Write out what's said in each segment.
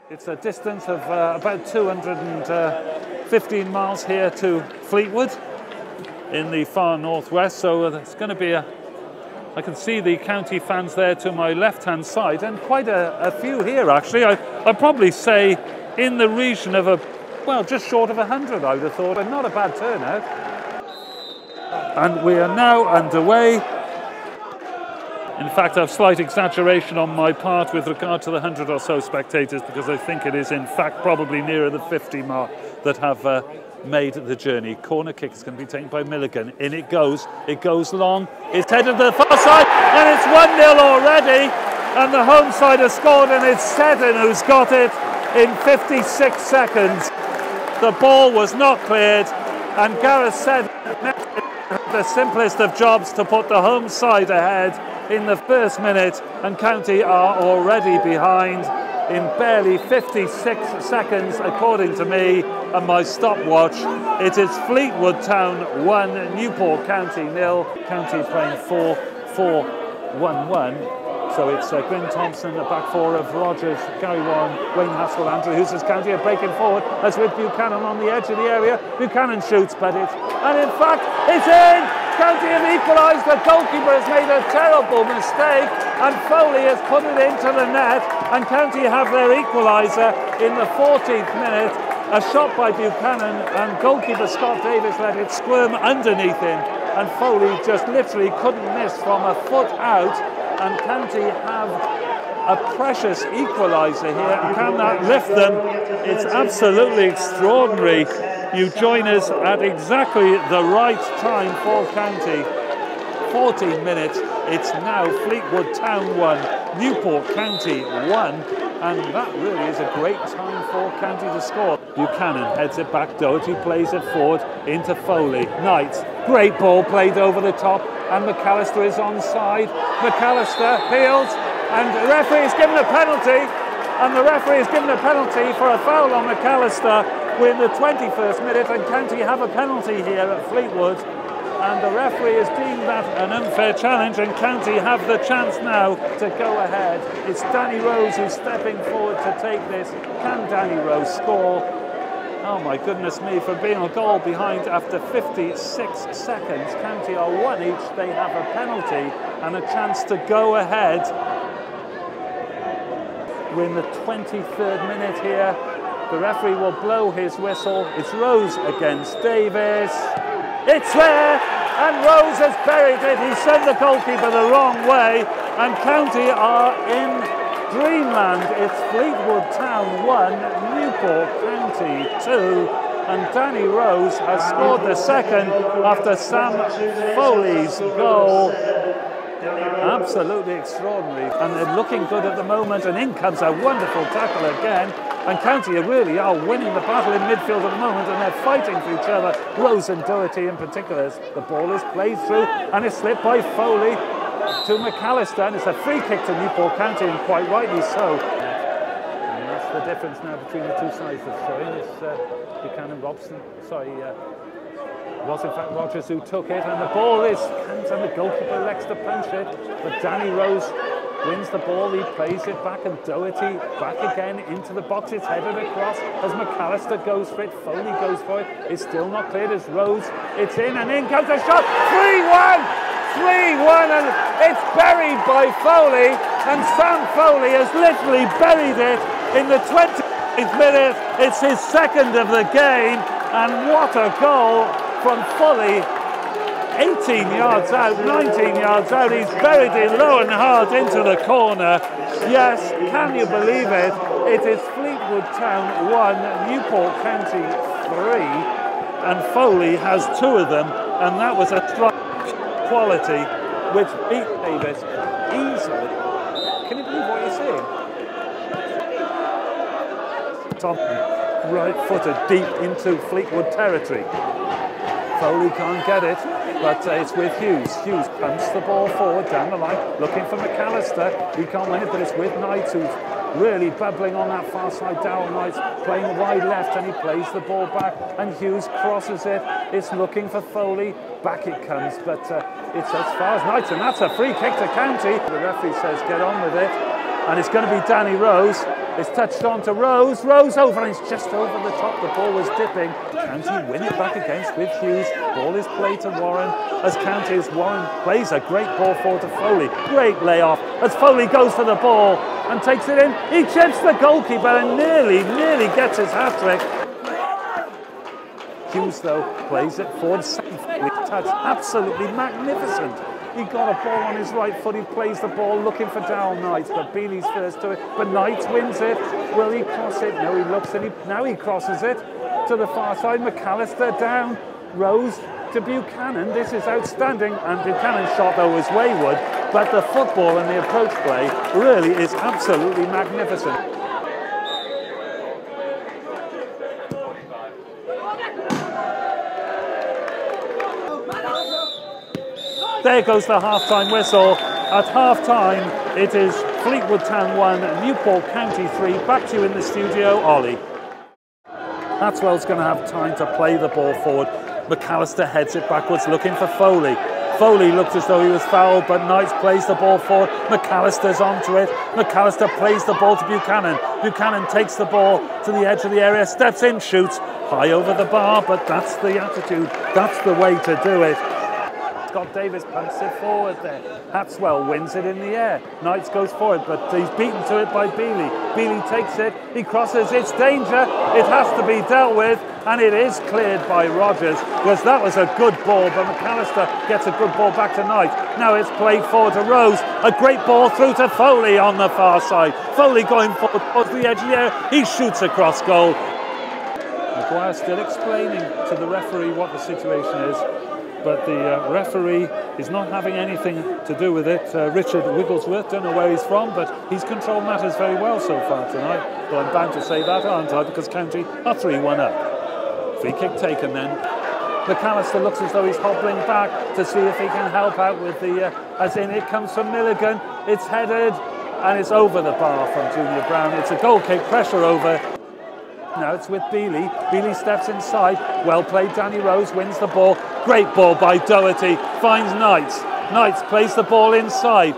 It's a distance of about 215 miles here to Fleetwood in the far northwest, so it's going to be I can see the county fans there to my left-hand side, and quite a few here actually. I'd probably say in the region of well, just short of 100 I would have thought, and not a bad turnout. And we are now underway. In fact, a slight exaggeration on my part with regard to the 100 or so spectators, because I think it is in fact probably nearer the 50 mark that have made the journey. Corner kick is going to be taken by Milligan. In it goes long, it's headed to the far side, and it's 1-0 already, and the home side has scored, and it's Seddon who's got it in 56 seconds. The ball was not cleared, and Gareth Seddon had the simplest of jobs to put the home side ahead in the first minute, and County are already behind in barely 56 seconds according to me and my stopwatch. It is Fleetwood Town 1, Newport County 0. County playing 4-4-1-1. So it's Gwyn Thompson, the back four of Rogers, Gary Warren, Wayne Haskell, Andrew Hughes. County are breaking forward as with Buchanan on the edge of the area. Buchanan shoots, but and in fact it's in! County have equalised. The goalkeeper has made a terrible mistake, and Foley has put it into the net, and County have their equaliser in the 14th minute. A shot by Buchanan, and goalkeeper Scott Davis let it squirm underneath him, and Foley just literally couldn't miss from a foot out, and County have a precious equaliser here. Can that lift them? It's absolutely extraordinary. You join us at exactly the right time for County. 14 minutes. It's now Fleetwood Town 1, Newport County 1, and that really is a great time for County to score. Buchanan heads it back, Doherty plays it forward into Foley. Knight, great ball played over the top, and McAllister is onside. McAllister peels, and the referee is given a penalty, and the referee is given a penalty for a foul on McAllister. We're in the 21st minute, and County have a penalty here at Fleetwood, and the referee has deemed that an unfair challenge, and County have the chance now to go ahead. It's Danny Rose who's stepping forward to take this. Can Danny Rose score? Oh my goodness me, for being a goal behind after 56 seconds. County are one each, they have a penalty and a chance to go ahead. We're in the 23rd minute here. The referee will blow his whistle. It's Rose against Davis. It's there, and Rose has buried it. He sent the goalkeeper the wrong way, and County are in dreamland. It's Fleetwood Town 1, Newport County 2, and Danny Rose has scored the second after Sam Foley's goal. Absolutely extraordinary, and they're looking good at the moment, and in comes a wonderful tackle again, and County really are winning the battle in midfield at the moment, and they're fighting for each other, Rose and Doherty in particular. The ball is played through, and it's slipped by Foley to McAllister, and it's a free kick to Newport County, and quite rightly so. And that's the difference now between the two sides that's showing. It's Buchanan Robson, it was in fact Rogers who took it, and the ball is Kent, and the goalkeeper elects to punch it, but Danny Rose wins the ball, he plays it back, and Doherty back again into the box. It's headed across as McAllister goes for it, Foley goes for it, it's still not cleared as Rose, it's in, and in comes a shot, 3-1! 3-1, and it's buried by Foley, and Sam Foley has literally buried it in the 20th minute. It's his second of the game, and what a goal from Foley. 18 yards out, 19 yards out, he's buried it low and hard into the corner. Yes, can you believe it? It is Fleetwood Town 1, Newport County 3, and Foley has two of them, and that was a strike quality which beat Davis easily. Can you believe what you're seeing? Thompson, right-footed deep into Fleetwood territory. Foley can't get it, but it's with Hughes. Hughes pumps the ball forward down the line, looking for McAllister. He can't win it, but it's with Knight, who's really bubbling on that far side. Darryl Knight's playing wide left, and he plays the ball back, and Hughes crosses it. It's looking for Foley. Back it comes, but it's as far as Knight, and that's a free kick to County. The referee says get on with it, and it's going to be Danny Rose. It's touched on to Rose. Rose over, and it's just over the top. The ball was dipping. County win it back against with Hughes. Ball is played to Warren. As County, as Warren plays a great ball forward to Foley. Great layoff. As Foley goes for the ball and takes it in. He chips the goalkeeper and nearly gets his hat-trick. Hughes, though, plays it forward safely. Touch absolutely magnificent. He got a ball on his right foot. He plays the ball looking for Darrell Knight, but Bealey's first to it. But Knight wins it. Will he cross it? No, he looks and now he crosses it to the far side. McAllister down. Rose to Buchanan. This is outstanding. And Buchanan's shot, though, was wayward. But the football and the approach play really is absolutely magnificent. There goes the half-time whistle. At half-time, it is Fleetwood Town 1, Newport County 3. Back to you in the studio, Ollie. Maxwell's going to have time to play the ball forward. McAllister heads it backwards, looking for Foley. Foley looked as though he was fouled, but Knight plays the ball forward. McAllister's onto it. McAllister plays the ball to Buchanan. Buchanan takes the ball to the edge of the area, steps in, shoots high over the bar, but that's the attitude. That's the way to do it. Scott Davis punts it forward there. Hatswell wins it in the air. Knights goes forward, but he's beaten to it by Bealey. Bealey takes it, he crosses, it's danger, it has to be dealt with, and it is cleared by Rogers, because that was a good ball, but McAllister gets a good ball back to Knight. Now it's played forward to Rose, a great ball through to Foley on the far side. Foley going forward towards the edge of the area, he shoots across goal. Maguire still explaining to the referee what the situation is, but the referee is not having anything to do with it. Richard Wigglesworth, don't know where he's from, but he's controlled matters very well so far tonight. But I'm bound to say that, aren't I? Because County are 3-1 up. Free kick taken then. McAllister looks as though he's hobbling back to see if he can help out with the, as in it comes from Milligan. It's headed and it's over the bar from Junior Brown. It's a goal kick, pressure over. Now it's with Bealey. Bealey steps inside. Well played, Danny Rose wins the ball. Great ball by Doherty. Finds Knights. Knights plays the ball inside.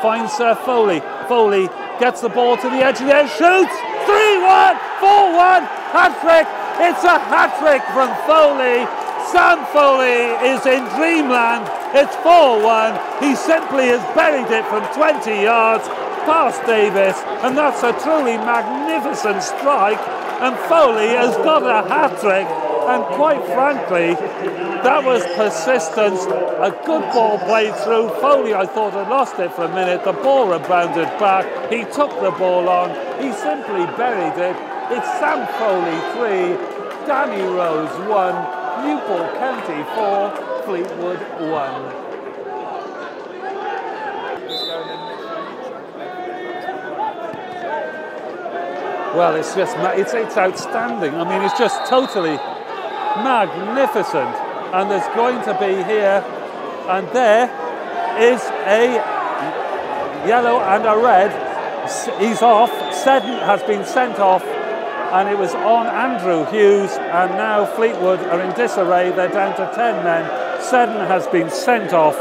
Finds Foley. Foley gets the ball to the edge of the area. Shoots! 3-1! 4-1! Hat-trick! It's a hat-trick from Foley. Sam Foley is in dreamland. It's 4-1. He simply has buried it from 20 yards past Davis. And that's a truly magnificent strike. And Foley has got a hat-trick, and quite frankly, that was persistence. A good ball played through. Foley, I thought, had lost it for a minute. The ball rebounded back. He took the ball on. He simply buried it. It's Sam Foley 3, Danny Rose 1, Newport County 4, Fleetwood 1. Well, it's just, it's outstanding. I mean, it's just totally magnificent. And there's going to be here, and there is a yellow and a red. He's off. Seddon has been sent off, and it was on Andrew Hughes, and now Fleetwood are in disarray. They're down to 10 men. Seddon has been sent off.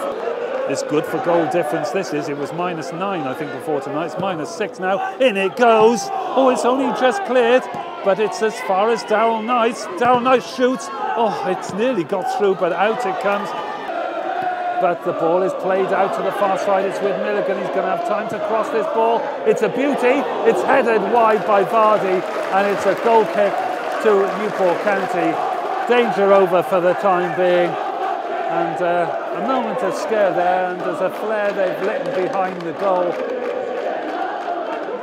It's good for goal difference, this is. It was -9, I think, before tonight. It's -6 now. In it goes. Oh, it's only just cleared, but it's as far as Darrell Knight. Darrell Knight shoots. Oh, it's nearly got through, but out it comes. But the ball is played out to the far side. It's with Milligan. He's going to have time to cross this ball. It's a beauty. It's headed wide by Vardy, and it's a goal kick to Newport County. Danger over for the time being. And a moment of scare there, and there's a flare they've lit behind the goal.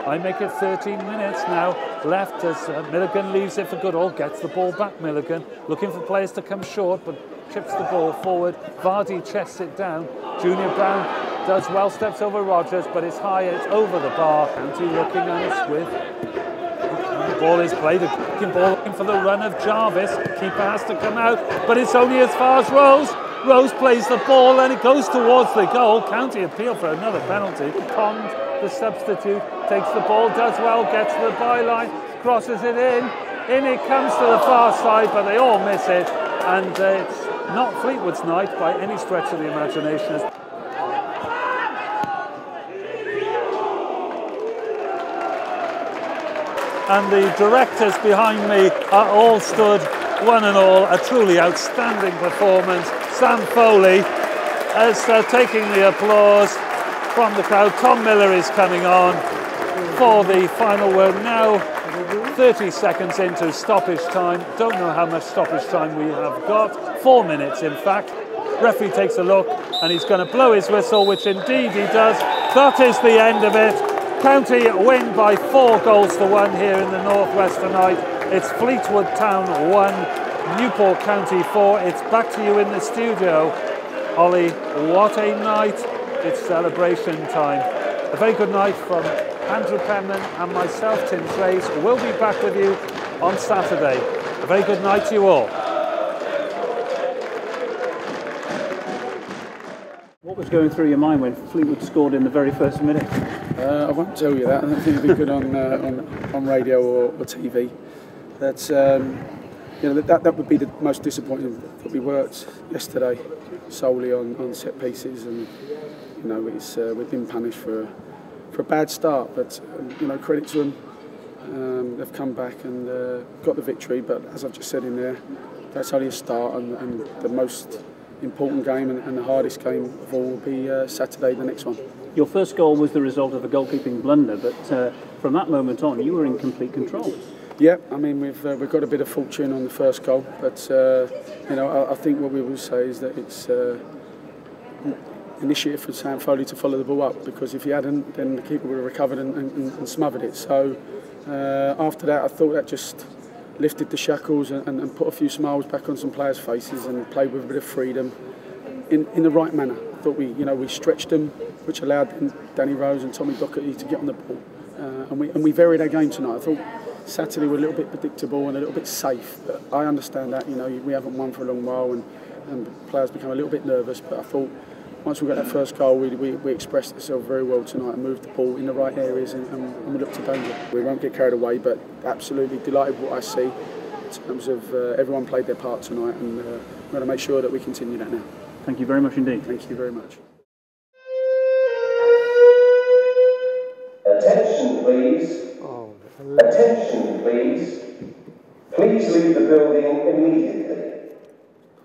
I make it 13 minutes now left as Milligan leaves it for Goodall, gets the ball back. Milligan looking for players to come short, but chips the ball forward. Vardy chests it down. Junior Brown does well, steps over Rogers, but it's high, it's over the bar. County looking on its width. The ball is played, a ball looking for the run of Jarvis. Keeper has to come out, but it's only as far as Rose. Rose plays the ball and it goes towards the goal. County appeal for another penalty. Pond, the substitute, takes the ball, does well, gets to the byline, crosses it in. In it comes to the far side, but they all miss it. And it's not Fleetwood's night by any stretch of the imagination. and the directors behind me are all stood, one and all, a truly outstanding performance. Sam Foley is taking the applause from the crowd. Tom Miller is coming on for the final word now. 30 seconds into stoppage time. Don't know how much stoppage time we have got. 4 minutes, in fact. Referee takes a look and he's going to blow his whistle, which indeed he does. That is the end of it. County win by 4 goals to 1 here in the Northwest tonight. It's Fleetwood Town 1, Newport County 4. It's back to you in the studio. Ollie, what a night. It's celebration time. A very good night from Andrew Penman and myself, Tim Trace. We'll be back with you on Saturday. A very good night to you all. What was going through your mind when Fleetwood scored in the very first minute? I won't tell you that. I don't think it'd be good on radio or TV. That's that would be the most disappointing. That we worked yesterday solely on set pieces, and you know we've been punished for a bad start. But you know, credit to them. They've come back and got the victory. But as I've just said in there, that's only a start, and the most important game and the hardest game of all will be Saturday, the next one. Your first goal was the result of a goalkeeping blunder, but from that moment on, you were in complete control. Yeah, I mean we've got a bit of fortune on the first goal, but you know I think what we will say is that it's initiative for Sam Foley to follow the ball up, because if he hadn't, then the keeper would have recovered and smothered it. So after that, I thought that just lifted the shackles and put a few smiles back on some players' faces and played with a bit of freedom in the right manner. I thought we stretched them, which allowed Danny Rose and Tommy Docherty to get on the ball, and we varied our game tonight. I thought Saturday were a little bit predictable and a little bit safe, but I understand that we haven't won for a long while and players become a little bit nervous. But I thought once we got that first goal, we expressed ourselves very well tonight and moved the ball in the right areas and we looked to danger. We won't get carried away, but absolutely delighted with what I see in terms of everyone played their part tonight, and we're going to make sure that we continue that now. Thank you very much indeed. Thank you very much. Attention please. Attention please. Please leave the building immediately.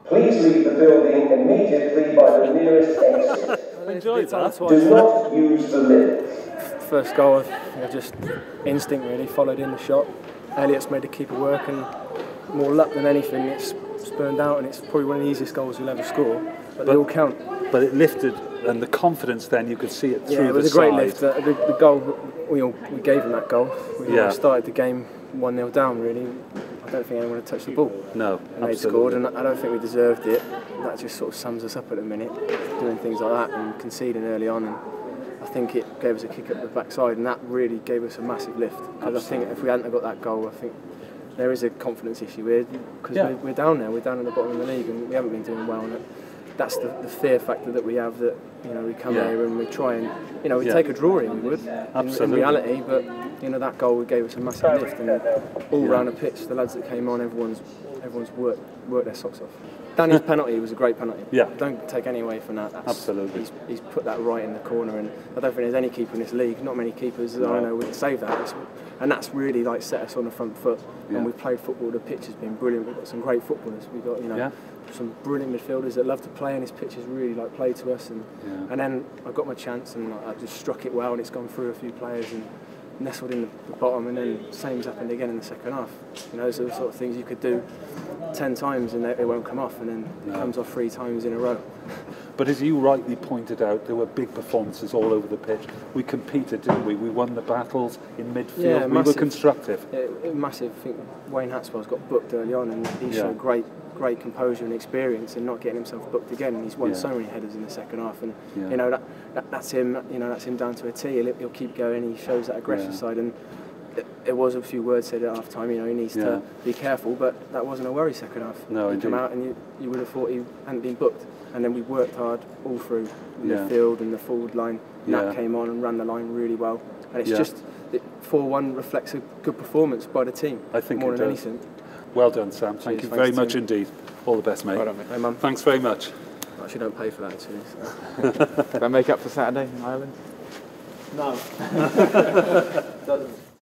Please leave the building immediately by the nearest exit. I enjoyed that. Do not use the lift. First goal, just instinct really, followed in the shot. Elliott's made the keeper work, and more luck than anything, it's spurned out, and it's probably one of the easiest goals we'll ever score. But they all count. But it lifted, and the confidence then, you could see it through the side. Yeah, it was a great lift. The goal, we gave them that goal. We started the game 1-0 down really. I don't think anyone had touched the ball. No, and they scored, and I don't think we deserved it. That just sort of sums us up at the minute, doing things like that and conceding early on. And I think it gave us a kick up the backside, and that really gave us a massive lift. Because I think if we hadn't got that goal, I think there is a confidence issue here, because we're down there. We're down at the bottom of the league, and we haven't been doing well. And that's the fear factor that we have, that we come here and we try and we take a draw in, we would in reality, but that goal gave us a massive lift, and all round the pitch, the lads that came on, everyone's worked their socks off. Danny's penalty was a great penalty. Yeah, don't take any away from that. Absolutely, he's put that right in the corner, and I don't think there's any keeper in this league, not many keepers that I know would save that. And that's really set us on the front foot. And we've played football. The pitch has been brilliant. We've got some great footballers. We've got some brilliant midfielders that love to play, and this pitch has really played to us. And then I got my chance, and I just struck it well, and it's gone through a few players and nestled in the bottom, and then same's happened again in the second half. Those are the sort of things you could do 10 times and it won't come off, and then it comes off 3 times in a row. But as you rightly pointed out, there were big performances all over the pitch. We competed, didn't we? We won the battles in midfield. Yeah, we were constructive. Massive. I think Wayne Hatswell's got booked early on, and he showed great composure and experience in not getting himself booked again. And he's won so many headers in the second half, and that's him. That's him down to a T. He'll keep going. He shows that aggressive side, and there was a few words said at half time. He needs to be careful, but that wasn't a worry second half. No, he came out, and you would have thought he hadn't been booked. And then we worked hard all through the midfield and the forward line. Nat came on and ran the line really well, and it's just 4-1 reflects a good performance by the team. I think more than anything. Well done, Sam. Thank you very much indeed. All the best, mate. Well done, mate. Hey, Mum. Thanks very much. I actually don't pay for that, actually. So. Did I make up for Saturday in Ireland? No. Doesn't.